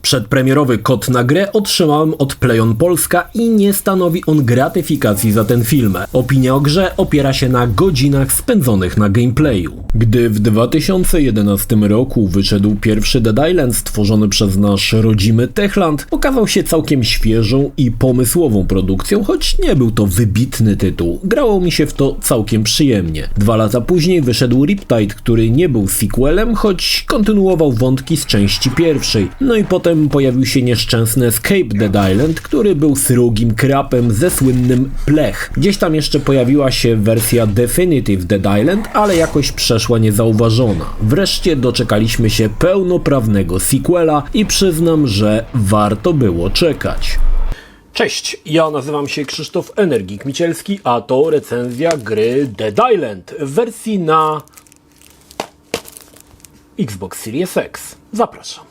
Przedpremierowy kod na grę otrzymałem od PlayOn Polska i nie stanowi on gratyfikacji za ten film. Opinia o grze opiera się na godzinach spędzonych na gameplayu. Gdy w 2011 roku wyszedł pierwszy Dead Island stworzony przez nasz rodzimy Techland, okazał się całkiem świeżą i pomysłową produkcją, choć nie był to wybitny tytuł. Grało mi się w to całkiem przyjemnie. 2 lata później wyszedł Riptide, który nie był sequelem, choć kontynuował wątki z części pierwszej. No i potem pojawił się nieszczęsny Escape Dead Island, który był srogim krapem ze słynnym Plech. Gdzieś tam jeszcze pojawiła się wersja Definitive Dead Island, ale jakoś przeszła niezauważona. Wreszcie doczekaliśmy się pełnoprawnego sequela i przyznam, że warto było czekać. Cześć, ja nazywam się Krzysztof Energik Micielski, a to recenzja gry Dead Island w wersji na Xbox Series X. Zapraszam.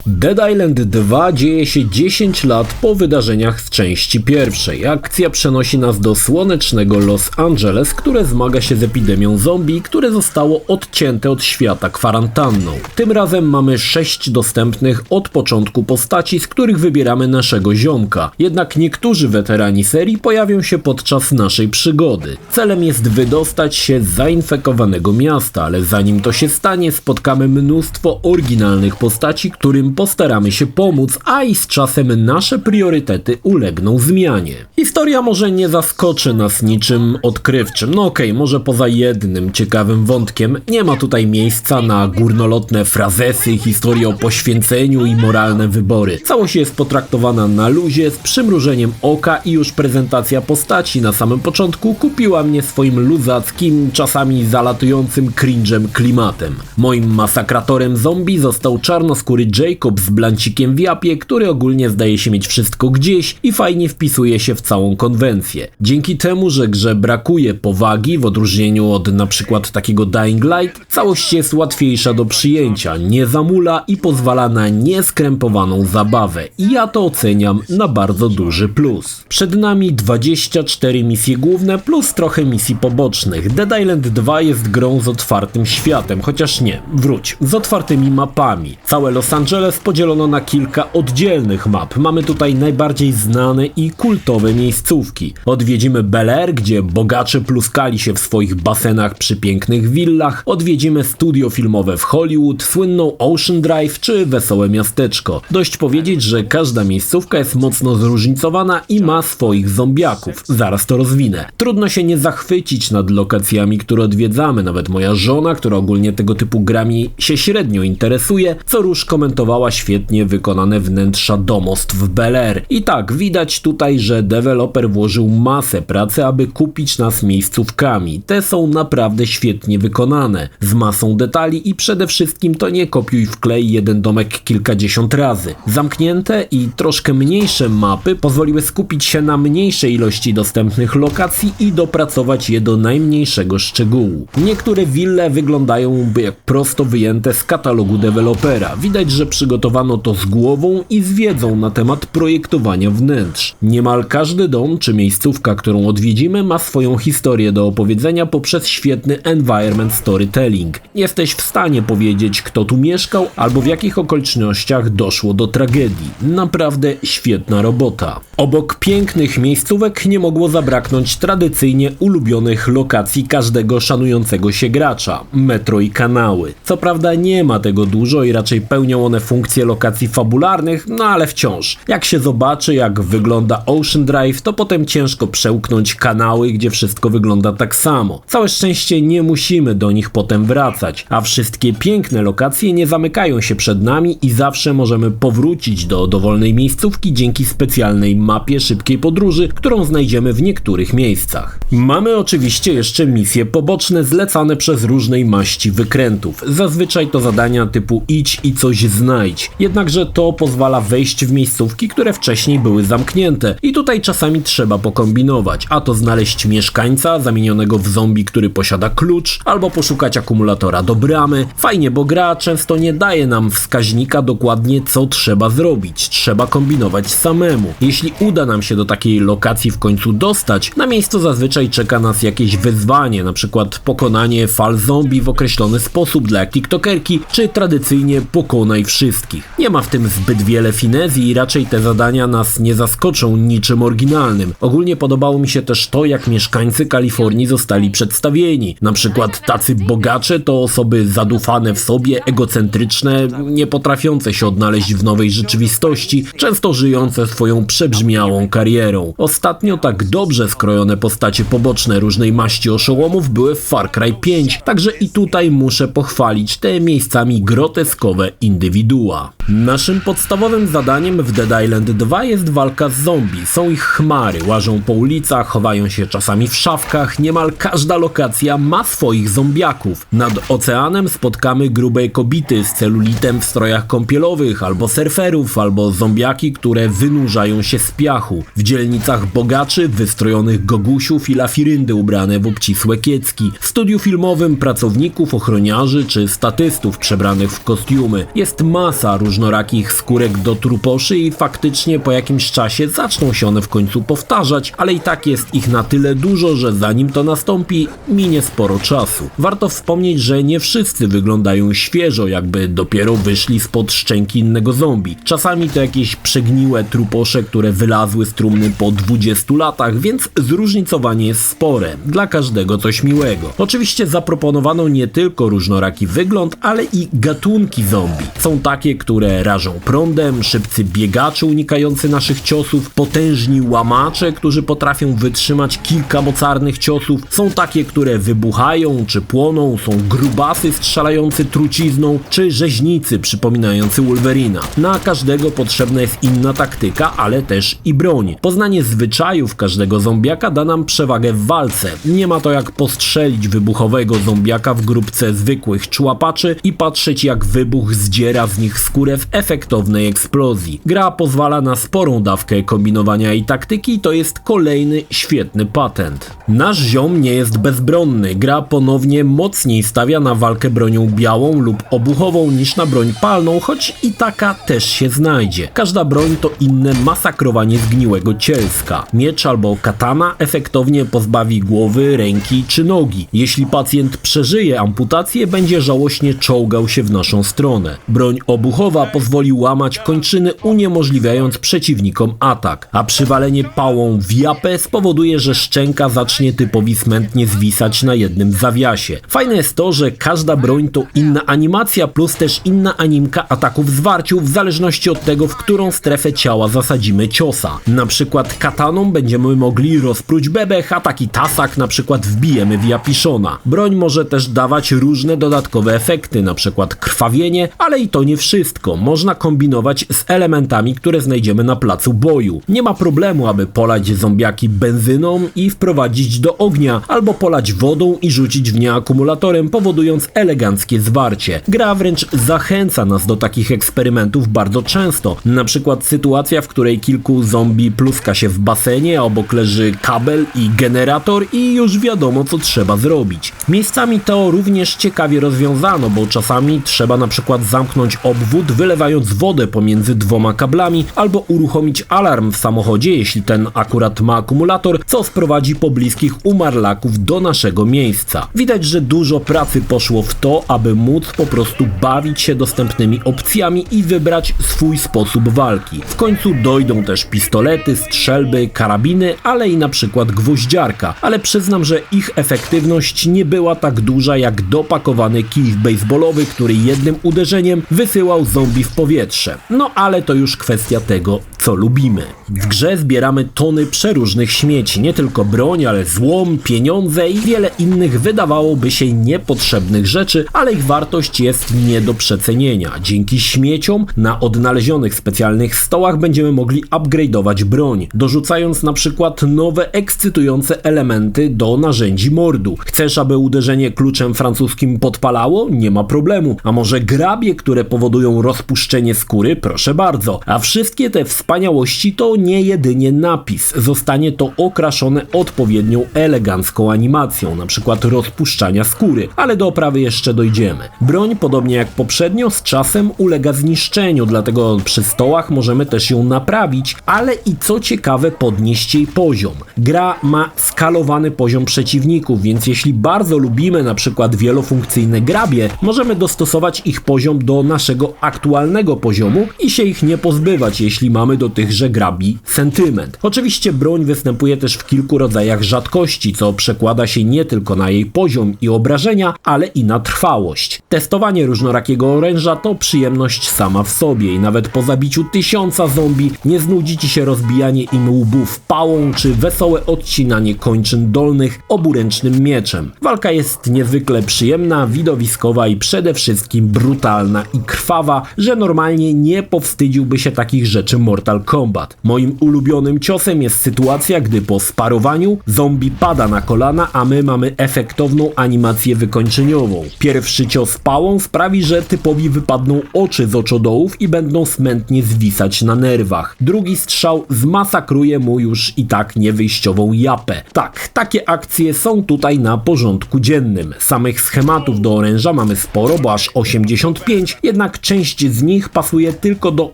Dead Island 2 dzieje się 10 lat po wydarzeniach z części pierwszej. Akcja przenosi nas do słonecznego Los Angeles, które zmaga się z epidemią zombie, które zostało odcięte od świata kwarantanną. Tym razem mamy 6 dostępnych od początku postaci, z których wybieramy naszego ziomka. Jednak niektórzy weterani serii pojawią się podczas naszej przygody. Celem jest wydostać się z zainfekowanego miasta, ale zanim to się stanie, spotkamy mnóstwo oryginalnych postaci, którym postaramy się pomóc, a i z czasem nasze priorytety ulegną zmianie. Historia może nie zaskoczy nas niczym odkrywczym. No okej, może poza jednym ciekawym wątkiem. Nie ma tutaj miejsca na górnolotne frazesy, historie o poświęceniu i moralne wybory. Całość jest potraktowana na luzie, z przymrużeniem oka i już prezentacja postaci na samym początku kupiła mnie swoim luzackim, czasami zalatującym cringe'em klimatem. Moim masakratorem zombie został czarnoskóry Jacob z blancikiem w japie, który ogólnie zdaje się mieć wszystko gdzieś i fajnie wpisuje się w całą konwencję. Dzięki temu, że grze brakuje powagi w odróżnieniu od na przykład takiego Dying Light, całość jest łatwiejsza do przyjęcia, nie zamula i pozwala na nieskrępowaną zabawę. I ja to oceniam na bardzo duży plus. Przed nami 24 misje główne plus trochę misji pobocznych. Dead Island 2 jest grą z otwartym światem, chociaż nie, wróć, z otwartymi mapami. Całe Los Angeles podzielono na kilka oddzielnych map. Mamy tutaj najbardziej znane i kultowe miejscówki. Odwiedzimy Bel Air, gdzie bogacze pluskali się w swoich basenach przy pięknych willach. Odwiedzimy studio filmowe w Hollywood, słynną Ocean Drive czy wesołe miasteczko. Dość powiedzieć, że każda miejscówka jest mocno zróżnicowana i ma swoich zombiaków. Zaraz to rozwinę. Trudno się nie zachwycić nad lokacjami, które odwiedzamy. Nawet moja żona, która ogólnie tego typu grami się średnio interesuje, co róż komentowała świetnie wykonane wnętrza domostw w Bel Air. I tak, widać tutaj, że deweloper włożył masę pracy, aby kupić nas miejscówkami. Te są naprawdę świetnie wykonane, z masą detali i przede wszystkim to nie kopiuj wklej jeden domek kilkadziesiąt razy. Zamknięte i troszkę mniejsze mapy pozwoliły skupić się na mniejszej ilości dostępnych lokacji i dopracować je do najmniejszego szczegółu. Niektóre wille wyglądają jak prosto wyjęte z katalogu dewelopera. Widać, że przygotowano to z głową i z wiedzą na temat projektowania wnętrz. Niemal każdy dom czy miejscówka, którą odwiedzimy, ma swoją historię do opowiedzenia poprzez świetny environment storytelling. Jesteś w stanie powiedzieć, kto tu mieszkał albo w jakich okolicznościach doszło do tragedii. Naprawdę świetna robota. Obok pięknych miejscówek nie mogło zabraknąć tradycyjnie ulubionych lokacji każdego szanującego się gracza. Metro i kanały. Co prawda nie ma tego dużo i raczej pełnią one funkcje lokacji fabularnych, no ale wciąż. Jak się zobaczy, jak wygląda Ocean Drive, to potem ciężko przełknąć kanały, gdzie wszystko wygląda tak samo. Całe szczęście nie musimy do nich potem wracać, a wszystkie piękne lokacje nie zamykają się przed nami i zawsze możemy powrócić do dowolnej miejscówki dzięki specjalnej mapie szybkiej podróży, którą znajdziemy w niektórych miejscach. Mamy oczywiście jeszcze misje poboczne zlecane przez różnej maści wykrętów. Zazwyczaj to zadania typu idź i coś znajdź. Jednakże to pozwala wejść w miejscówki, które wcześniej były zamknięte i tutaj czasami trzeba pokombinować, a to znaleźć mieszkańca zamienionego w zombie, który posiada klucz, albo poszukać akumulatora do bramy. Fajnie, bo gra często nie daje nam wskaźnika dokładnie co trzeba zrobić. Trzeba kombinować samemu. Jeśli uda nam się do takiej lokacji w końcu dostać, na miejscu zazwyczaj czeka nas jakieś wyzwanie, na przykład pokonanie fal zombie w określony sposób dla tiktokerki, czy tradycyjnie pokonaj wszystkich. wszystkich. Nie ma w tym zbyt wiele finezji i raczej te zadania nas nie zaskoczą niczym oryginalnym. Ogólnie podobało mi się też to, jak mieszkańcy Kalifornii zostali przedstawieni. Na przykład tacy bogacze to osoby zadufane w sobie, egocentryczne, nie potrafiące się odnaleźć w nowej rzeczywistości, często żyjące swoją przebrzmiałą karierą. Ostatnio tak dobrze skrojone postacie poboczne różnej maści oszołomów były w Far Cry 5, także i tutaj muszę pochwalić te miejscami groteskowe indywidua. Naszym podstawowym zadaniem w Dead Island 2 jest walka z zombie. Są ich chmary, łażą po ulicach, chowają się czasami w szafkach, niemal każda lokacja ma swoich zombiaków. Nad oceanem spotkamy grube kobity z celulitem w strojach kąpielowych, albo surferów, albo zombiaki, które wynurzają się z piachu. W dzielnicach bogaczy, wystrojonych gogusiów i lafiryndy ubrane w obcisłe kiecki. W studiu filmowym pracowników, ochroniarzy czy statystów przebranych w kostiumy. Jest masa różnorakich skórek do truposzy i faktycznie po jakimś czasie zaczną się one w końcu powtarzać, ale i tak jest ich na tyle dużo, że zanim to nastąpi, minie sporo czasu. Warto wspomnieć, że nie wszyscy wyglądają świeżo, jakby dopiero wyszli spod szczęki innego zombie. Czasami to jakieś przegniłe truposze, które wylazły z trumny po 20 latach, więc zróżnicowanie jest spore. Dla każdego coś miłego. Oczywiście zaproponowano nie tylko różnoraki wygląd, ale i gatunki zombie. Są takie, które rażą prądem, szybcy biegacze unikający naszych ciosów, potężni łamacze, którzy potrafią wytrzymać kilka mocarnych ciosów. Są takie, które wybuchają czy płoną, są grubasy strzelający trucizną, czy rzeźnicy przypominający Wolverina. Na każdego potrzebna jest inna taktyka, ale też i broń. Poznanie zwyczajów każdego zombiaka da nam przewagę w walce. Nie ma to jak postrzelić wybuchowego zombiaka w grupce zwykłych człapaczy i patrzeć, jak wybuch zdziera z nich skórę w efektownej eksplozji. Gra pozwala na sporą dawkę kombinowania i taktyki, to jest kolejny świetny patent. Nasz ziom nie jest bezbronny. Gra ponownie mocniej stawia na walkę bronią białą lub obuchową niż na broń palną, choć i taka też się znajdzie. Każda broń to inne masakrowanie zgniłego cielska. Miecz albo katana efektownie pozbawi głowy, ręki czy nogi. Jeśli pacjent przeżyje amputację, będzie żałośnie czołgał się w naszą stronę. Broń obuchowa pozwoli łamać kończyny, uniemożliwiając przeciwnikom atak, a przywalenie pałą w japę spowoduje, że szczęka zacznie typowi smętnie zwisać na jednym zawiasie. Fajne jest to, że każda broń to inna animacja plus też inna animka ataków zwarciu w zależności od tego, w którą strefę ciała zasadzimy ciosa. Na przykład kataną będziemy mogli rozpróć bebech, a taki tasak na przykład wbijemy w japiszona. Broń może też dawać różne dodatkowe efekty, na przykład krwawienie, ale i to nie wszystko. Można kombinować z elementami, które znajdziemy na placu boju. Nie ma problemu, aby polać zombiaki benzyną i wprowadzić do ognia, albo polać wodą i rzucić w nie akumulatorem, powodując eleganckie zwarcie. Gra wręcz zachęca nas do takich eksperymentów bardzo często. Na przykład sytuacja, w której kilku zombie pluska się w basenie, a obok leży kabel i generator i już wiadomo, co trzeba zrobić. Miejscami to również ciekawie rozwiązano, bo czasami trzeba na przykład zamknąć obwód, wylewając wodę pomiędzy dwoma kablami, albo uruchomić alarm w samochodzie, jeśli ten akurat ma akumulator, co sprowadzi pobliskich umarlaków do naszego miejsca. Widać, że dużo pracy poszło w to, aby móc po prostu bawić się dostępnymi opcjami i wybrać swój sposób walki. W końcu dojdą też pistolety, strzelby, karabiny, ale i na przykład gwoździarka, ale przyznam, że ich efektywność nie była tak duża jak dopakowany kij baseballowy, który jednym uderzeniem wysyłał zombie w powietrze. No ale to już kwestia tego, co lubimy. W grze zbieramy tony przeróżnych śmieci, nie tylko broń, ale złom, pieniądze i wiele innych wydawałoby się niepotrzebnych rzeczy, ale ich wartość jest nie do przecenienia. Dzięki śmieciom na odnalezionych specjalnych stołach będziemy mogli upgrade'ować broń, dorzucając na przykład nowe, ekscytujące elementy do narzędzi mordu. Chcesz, aby uderzenie kluczem francuskim podpalało? Nie ma problemu. A może grabie, które powodują rozpuszczenie skóry? Proszę bardzo. A wszystkie te wspaniałości to nie jedynie napis. Zostanie to okraszone odpowiednią elegancką animacją, na przykład rozpuszczania skóry, ale do oprawy jeszcze dojdziemy. Broń, podobnie jak poprzednio, z czasem ulega zniszczeniu, dlatego przy stołach możemy też ją naprawić, ale i co ciekawe, podnieść jej poziom. Gra ma skalowany poziom przeciwników, więc jeśli bardzo lubimy na przykład wielofunkcyjne grabie, możemy dostosować ich poziom do naszego naszego aktualnego poziomu i się ich nie pozbywać, jeśli mamy do tychże grabi sentyment. Oczywiście broń występuje też w kilku rodzajach rzadkości, co przekłada się nie tylko na jej poziom i obrażenia, ale i na trwałość. Testowanie różnorakiego oręża to przyjemność sama w sobie i nawet po zabiciu 1000 zombie nie znudzi ci się rozbijanie im łbów pałą czy wesołe odcinanie kończyn dolnych oburęcznym mieczem. Walka jest niezwykle przyjemna, widowiskowa i przede wszystkim brutalna i krwawa, że normalnie nie powstydziłby się takich rzeczy Mortal Kombat. Moim ulubionym ciosem jest sytuacja, gdy po sparowaniu zombie pada na kolana, a my mamy efektowną animację wykończeniową. Pierwszy cios pałą sprawi, że typowi wypadną oczy z oczodołów i będą smętnie zwisać na nerwach. Drugi strzał zmasakruje mu już i tak niewyjściową japę. Tak, takie akcje są tutaj na porządku dziennym. Samych schematów do oręża mamy sporo, bo aż 85, jednak część z nich pasuje tylko do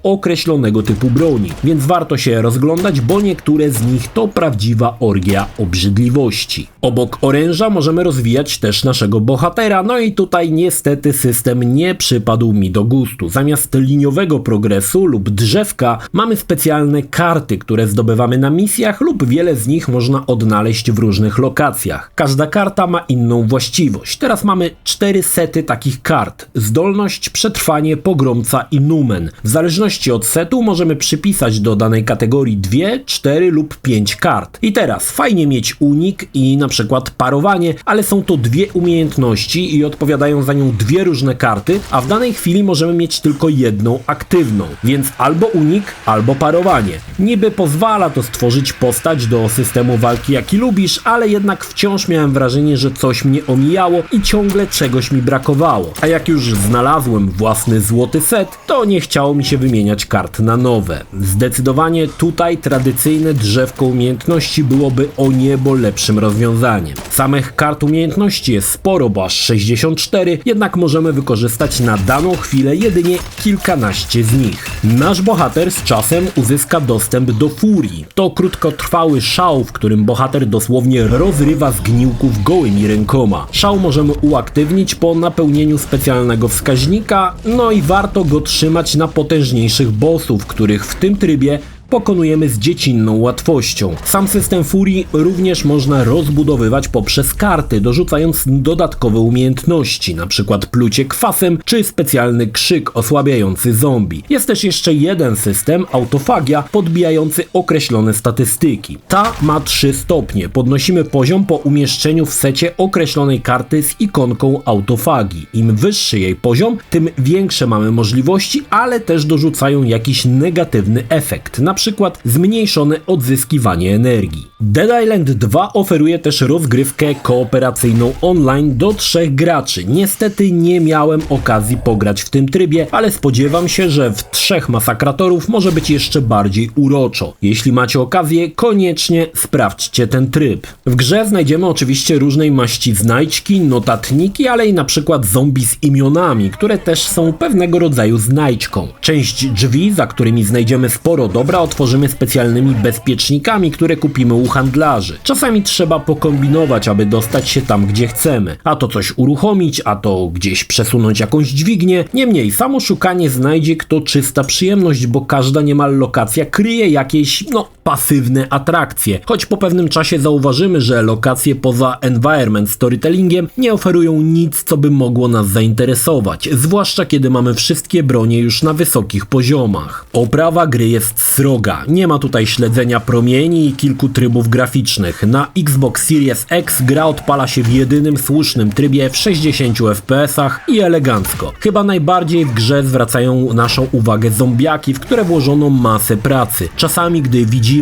określonego typu broni, więc warto się rozglądać, bo niektóre z nich to prawdziwa orgia obrzydliwości. Obok oręża możemy rozwijać też naszego bohatera, no i tutaj niestety system nie przypadł mi do gustu. Zamiast liniowego progresu lub drzewka mamy specjalne karty, które zdobywamy na misjach lub wiele z nich można odnaleźć w różnych lokacjach. Każda karta ma inną właściwość. Teraz mamy 4 sety takich kart. Zdolność, przetrwanie, pogromca i numen. W zależności od setu możemy przypisać do danej kategorii 2, 4 lub 5 kart. I teraz fajnie mieć unik i na przykład parowanie, ale są to dwie umiejętności i odpowiadają za nią dwie różne karty, a w danej chwili możemy mieć tylko jedną aktywną, więc albo unik, albo parowanie. Niby pozwala to stworzyć postać do systemu walki jaki lubisz, ale jednak wciąż miałem wrażenie, że coś mnie omijało i ciągle czegoś mi brakowało. A jak już znalazłem własny złoty set, to nie chciało mi się wymieniać kart na nowe. Zdecydowanie tutaj tradycyjne drzewko umiejętności byłoby o niebo lepszym rozwiązaniem. Samych kart umiejętności jest sporo, bo aż 64, jednak możemy wykorzystać na daną chwilę jedynie kilkanaście z nich. Nasz bohater z czasem uzyska dostęp do furii. To krótkotrwały szał, w którym bohater dosłownie rozrywa zgniłków gołymi rękoma. Szał możemy uaktywnić po napełnieniu specjalnego wskaźnika, no i warto go trzymać na potężniejszych bossów, których w tym trybie pokonujemy z dziecinną łatwością. Sam system furii również można rozbudowywać poprzez karty, dorzucając dodatkowe umiejętności, np. plucie kwasem czy specjalny krzyk osłabiający zombie. Jest też jeszcze jeden system, autofagia, podbijający określone statystyki. Ta ma 3 stopnie. Podnosimy poziom po umieszczeniu w secie określonej karty z ikonką autofagii. Im wyższy jej poziom, tym większe mamy możliwości, ale też dorzucają jakiś negatywny efekt, na przykład zmniejszone odzyskiwanie energii. Dead Island 2 oferuje też rozgrywkę kooperacyjną online do 3 graczy. Niestety nie miałem okazji pograć w tym trybie, ale spodziewam się, że w 3 masakratorów może być jeszcze bardziej uroczo. Jeśli macie okazję, koniecznie sprawdźcie ten tryb. W grze znajdziemy oczywiście różnej maści znajdźki, notatniki, ale i na przykład zombie z imionami, które też są pewnego rodzaju znajdźką. Część drzwi, za którymi znajdziemy sporo dobra, otworzymy specjalnymi bezpiecznikami, które kupimy u handlarzy. Czasami trzeba pokombinować, aby dostać się tam, gdzie chcemy. A to coś uruchomić, a to gdzieś przesunąć jakąś dźwignię. Niemniej, samo szukanie znajdziek to czysta przyjemność, bo każda niemal lokacja kryje jakieś, pasywne atrakcje. Choć po pewnym czasie zauważymy, że lokacje poza environment storytellingiem nie oferują nic, co by mogło nas zainteresować, zwłaszcza kiedy mamy wszystkie bronie już na wysokich poziomach. Oprawa gry jest sroga. Nie ma tutaj śledzenia promieni i kilku trybów graficznych. Na Xbox Series X gra odpala się w jedynym słusznym trybie w 60 fps i elegancko. Chyba najbardziej w grze zwracają naszą uwagę zombiaki, w które włożono masę pracy. Czasami, gdy widzimy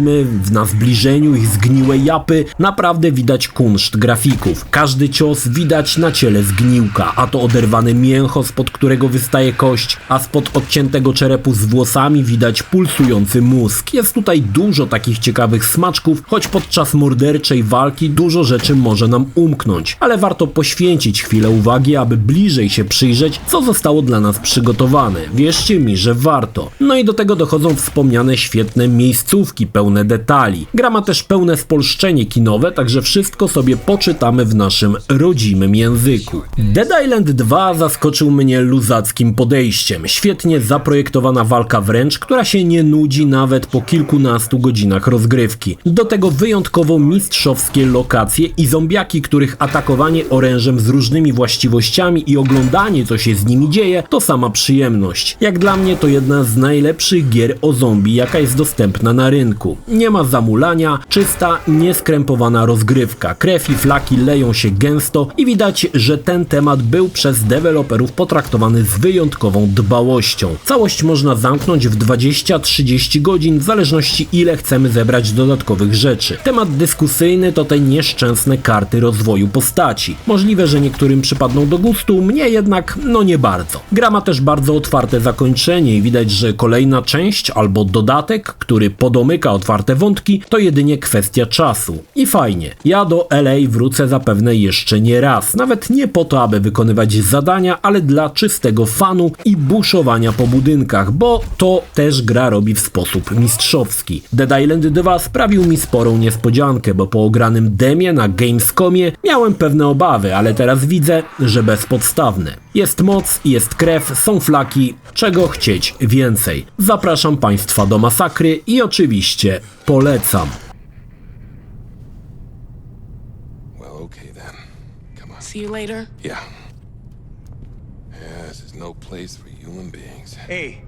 na zbliżeniu ich zgniłe japy, naprawdę widać kunszt grafików. Każdy cios widać na ciele zgniłka, a to oderwane mięcho, spod którego wystaje kość, a spod odciętego czerepu z włosami widać pulsujący mózg. Jest tutaj dużo takich ciekawych smaczków, choć podczas morderczej walki dużo rzeczy może nam umknąć, ale warto poświęcić chwilę uwagi, aby bliżej się przyjrzeć, co zostało dla nas przygotowane. Wierzcie mi, że warto. No i do tego dochodzą wspomniane świetne miejscówki pełne pełne detali. Gra ma też pełne spolszczenie kinowe, także wszystko sobie poczytamy w naszym rodzimym języku. Dead Island 2 zaskoczył mnie luzackim podejściem. Świetnie zaprojektowana walka wręcz, która się nie nudzi nawet po kilkunastu godzinach rozgrywki. Do tego wyjątkowo mistrzowskie lokacje i zombiaki, których atakowanie orężem z różnymi właściwościami i oglądanie, co się z nimi dzieje, to sama przyjemność. Jak dla mnie to jedna z najlepszych gier o zombie, jaka jest dostępna na rynku. Nie ma zamulania, czysta, nieskrępowana rozgrywka. Krew i flaki leją się gęsto i widać, że ten temat był przez deweloperów potraktowany z wyjątkową dbałością. Całość można zamknąć w 20-30 godzin, w zależności ile chcemy zebrać dodatkowych rzeczy. Temat dyskusyjny to te nieszczęsne karty rozwoju postaci. Możliwe, że niektórym przypadną do gustu, mnie jednak no nie bardzo. Gra ma też bardzo otwarte zakończenie i widać, że kolejna część albo dodatek, który podomyka otwarte wątki, to jedynie kwestia czasu. I fajnie. Ja do LA wrócę zapewne jeszcze nie raz. Nawet nie po to, aby wykonywać zadania, ale dla czystego fanu i buszowania po budynkach, bo to też gra robi w sposób mistrzowski. Dead Island 2 sprawił mi sporą niespodziankę, bo po ogranym demie na Gamescomie miałem pewne obawy, ale teraz widzę, że bezpodstawne. Jest moc, jest krew, są flaki, czego chcieć więcej. Zapraszam Państwa do masakry i oczywiście polecam. Well, okay then. Come on. See you later. Yeah. Yeah, this is no place for human beings. Hey,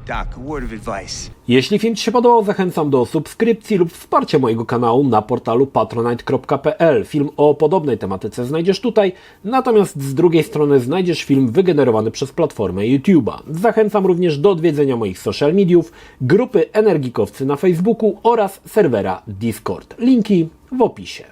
Doc, a word of advice. Jeśli film Ci się podobał, zachęcam do subskrypcji lub wsparcia mojego kanału na portalu patronite.pl. Film o podobnej tematyce znajdziesz tutaj, natomiast z drugiej strony znajdziesz film wygenerowany przez platformę YouTube'a. Zachęcam również do odwiedzenia moich social mediów, grupy Energikowcy na Facebooku oraz serwera Discord. Linki w opisie.